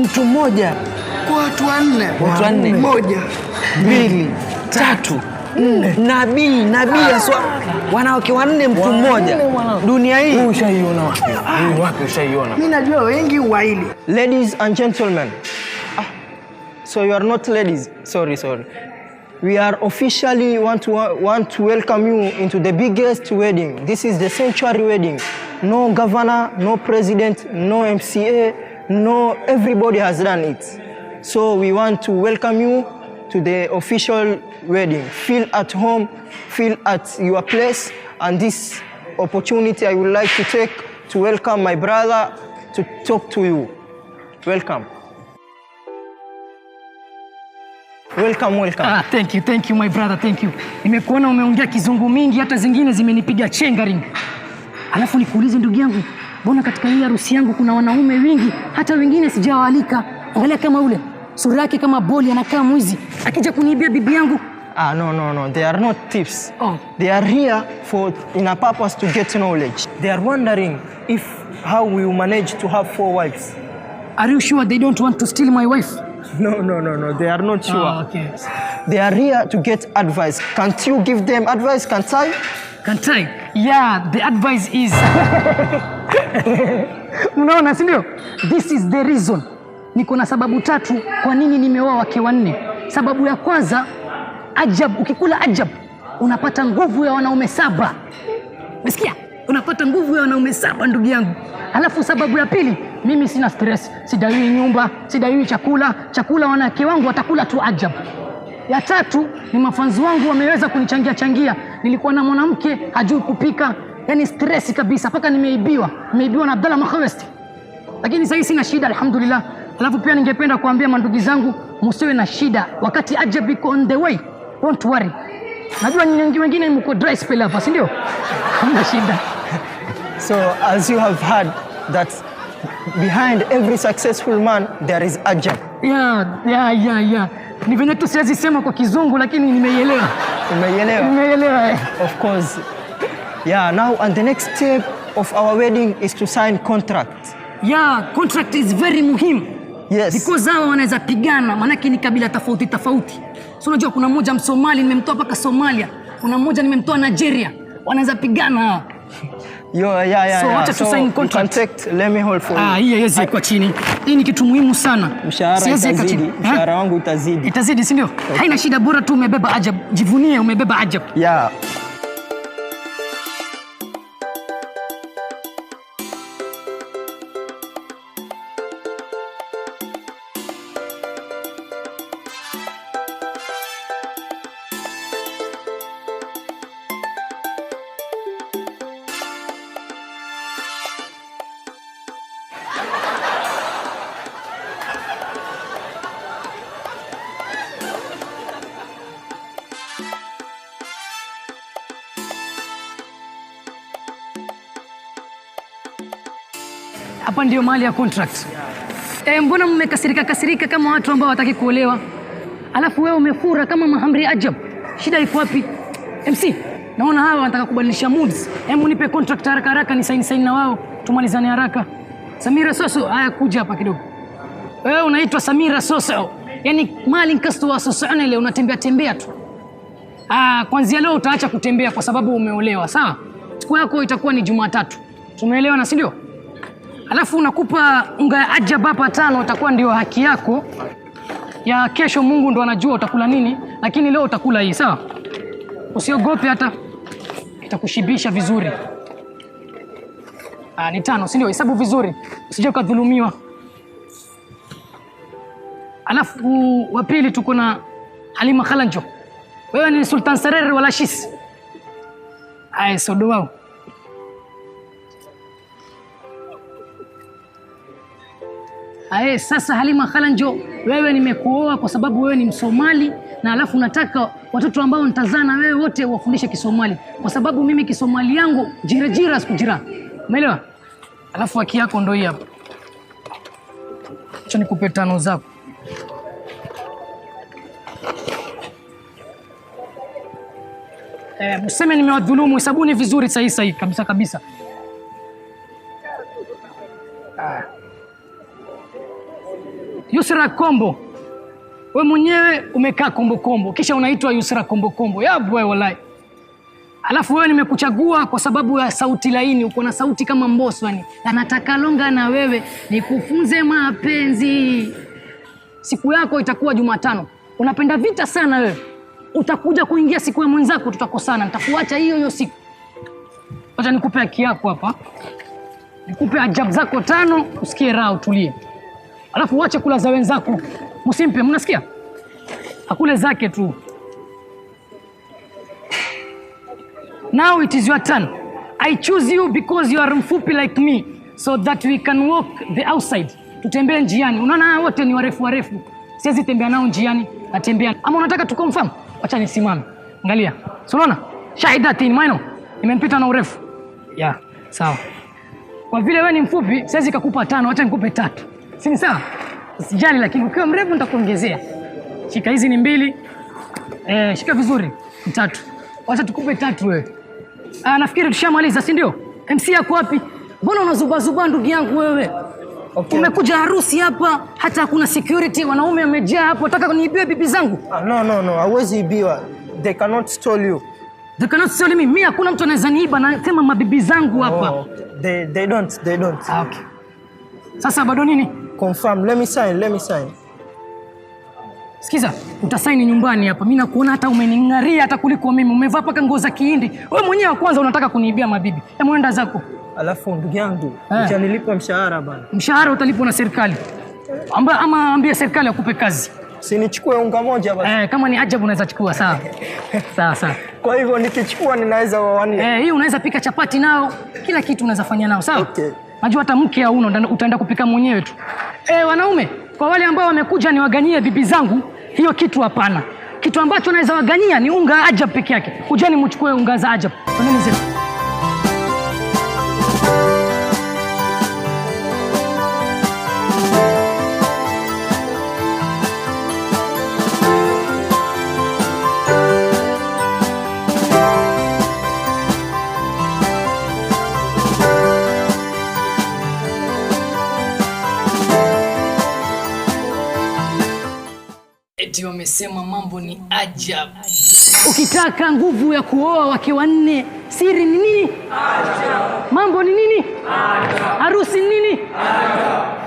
Mtu mmoja kwa watu wanne. Watu wanne. Moja, mbili, tatu, nne. Nabii aswa wanawake wanne mtu mmoja. Dunia hii Ushaiona wapi? Wapi ushaiona? Mimi najua wengi waili. Ladies and gentlemen, so you are not ladies. Sorry. We are officially want to welcome you into the biggest wedding. This is the century wedding. No governor, no president, no MCA, no everybody has done it. So we want to welcome you to the official wedding. Feel at home, feel at your place, and this opportunity I would like to take to welcome my brother to talk to you. Welcome. Welcome. Thank you my brother, thank you. Nimekuona umeongea kizungu mingi, hata zingine zimenipiga chenga ring. Alafu nikuulize ndugu yangu, mbona katika hii harusi yangu kuna wanaume wengi, hata wengine sijawaalika? Angalia kama ule, sura yake kama boli, anakaa mwizi, akija kuniibia bibi yangu. No. They are not thieves. They are here in a purpose to get knowledge. They are wondering how we manage to have 4 wives. Are you sure they don't want to steal my wife? No. They are not sure. Okay. They are here to get advice. Can't you give them advice? Can't I? Yeah, the advice is... Unaona, si ndio? This is the reason. Niko na sababu 3 kwa nini nimeoa wake wanne. Sababu ya kwanza, ukikula ajab, unapata nguvu ya wanaume 7. Umesikia? Unapata nguvu ya wanaume 7 ndugu yangu. Alafu sababu ya pili, mimi sina stress. Sidaiwi nyumba, sidaiwi chakula wanawake wangu watakula tu ajab. Ya 3 ni mafanzi wangu wameweza kunichangia. Nilikuwa na mwanamke hajui kupika, yani stress kabisa, paka nimeibiwa na Abdalla Makhawesti. Lakini sasa sina shida, alhamdulillah. Alafu pia ningependa kuambia mandugu zangu, msiwe na shida wakati ajab iko on the way. Don't worry. Najua nyinyi wengine mko dry spell hapa, si ndio? Hamna shida. So as you have heard that behind every successful man there is ajab. Yeah. Ni venye tu siwezi sema kwa kizungu, lakini nimeielewa. Nimeielewa. Of course. Yeah, now and the next step of our wedding is to sign contract. Yeah, contract is very muhimu. Yes. Because hao wanaweza pigana, maana ni kabila tofauti. So unajua kuna mmoja Msomali nimemtoa paka Somalia, kuna mmoja nimemtoa Nigeria. Wanaweza pigana hao. Yeah. So wacha tu sign contract. Contact, let me hold for you. Yes, kwa chini. Hii ni kitu muhimu sana. Mshahara wangu itazidi. Itazidi, si ndio? Haina shida, bora tu umebeba ajab. Jivunie umebeba ajab. Yeah. Hapa ndio mahali ya contract. Mbona mmekasirika kama watu ambao wataki kuolewa? Alafu wewe umefura kama mahamri ajab. Shida iko wapi? MC, naona hawa wanataka kubadilisha moods. Hebu nipe contract haraka ni sign na wao. Tumalizane haraka. Samira Soso, haya kuja hapa kidogo. Wewe unaitwa Samira Soso. Yaani mali nkasto wa Soso ile unatembea tu. Kwanza leo utaacha kutembea kwa sababu umeolewa, sawa? Siku yako itakuwa ni Jumatatu. Tumeelewana, si ndio? Alafu unakupa unga ya ajab hapa 5, utakuwa ndio haki yako. Ya kesho Mungu ndo anajua utakula nini, lakini leo utakula hii, sawa? Usiogope, hata itakushibisha vizuri. Ni 5, si ndio? Hesabu vizuri, usije ukadhulumiwa. Alafu wa pili tuko na Halima Khalanjo. Wewe ni Sultan Sarer wala Shis? Sodo wao. Sasa Halima Khalanjo, wewe nimekuoa kwa sababu wewe ni Msomali, na alafu nataka watoto ambao nitazaa na wewe wote wafundishe Kisomali, kwa sababu mimi Kisomali yangu jira sikujira. Umeelewa? Alafu haki yako ndio hii hapa. Acha nikupe 5 zako. Mseme nimewadhulumu, hesabuni vizuri sahihi kabisa. Yusra Kombo. Wewe mwenyewe umekaa kombo kisha unaitwa Yusra Kombo. Ya boy wallahi. Alafu wewe nimekuchagua kwa sababu ya sauti laini, uko na sauti kama Mbosso yani. Na nataka longa na wewe nikufunze mapenzi. Siku yako itakuwa Jumatano. Unapenda vita sana wewe. Utakuja kuingia siku ya mwenzako tutakosana. Nitakuacha hiyo siku. Acha nikupe haki yako hapa. Nikupe ajabu zako 5, usikie raha utulie. Alafu uache kula za wenzako. Msimpe, mnasikia? Akule zake tu. Now it is your turn. I choose you because you are mfupi like me, so that we can walk the outside. Tutembee njiani. Unaona wote ni warefu. Siwezi tembea nao njiani, natembea. Ama unataka tukonfirm? Acha nisimame. Angalia. Unaona? Shahidatin maino. Nimempita na urefu. Ya, sawa. Kwa vile wewe ni mfupi, siwezi kukupa 5, acha nikupe 3. Si ni sawa? Usijali, lakini ukiwa mrefu nitakuongezea. Shika hizi ni 2. Shika vizuri. 3. Acha tukupe 3 wewe. Nafikiri tushamaliza, si ndio? MC yako wapi? Mbona unazuba ndugu yangu wewe? Okay. Umekuja harusi hapa, hata hakuna security, wanaume wamejaa hapo. Nataka kuniibia bibi zangu? No. Hawezi ibiwa. They cannot steal you. They cannot steal me. Mimi hakuna mtu anaweza niiba, na sema mabibi zangu hapa. Oh, they don't. Okay. Sasa bado nini? Confirm. Let me sign. Sikiza, utasaini nyumbani hapa. Mimi nakuona hata umening'aria hata kuliko mimi. Umevaa paka nguo za Kihindi. Wewe mwenyewe kwanza unataka kuniibia mabibi. Hebu nenda zako. Alafu ndugu yangu, utanilipa mshahara bana. Mshahara utalipwa na serikali. Ambia serikali akupe kazi. Si nichukue unga moja basi. Kama ni ajabu unaweza chukua, sawa. Sawa. Kwa hivyo nikichukua ninaweza wawania. Hii unaweza pika chapati nao, kila kitu unaweza fanya nao, sawa? Okay. Najua hata mke hauno, utaenda kupika mwenyewe tu. Wanaume, kwa wale ambao wamekuja niwaganyie bibi zangu, hiyo kitu hapana. Kitu ambacho naweza waganyia ni unga ajab peke yake. Kujeni mchukue unga za ajab. Twendeni zetu. Eti wamesema mambo ni ajabu. Ukitaka nguvu ya kuoa wake 4, siri ni nini? Ajabu. Mambo ni nini? Ajabu. Harusi ni nini? Ajabu.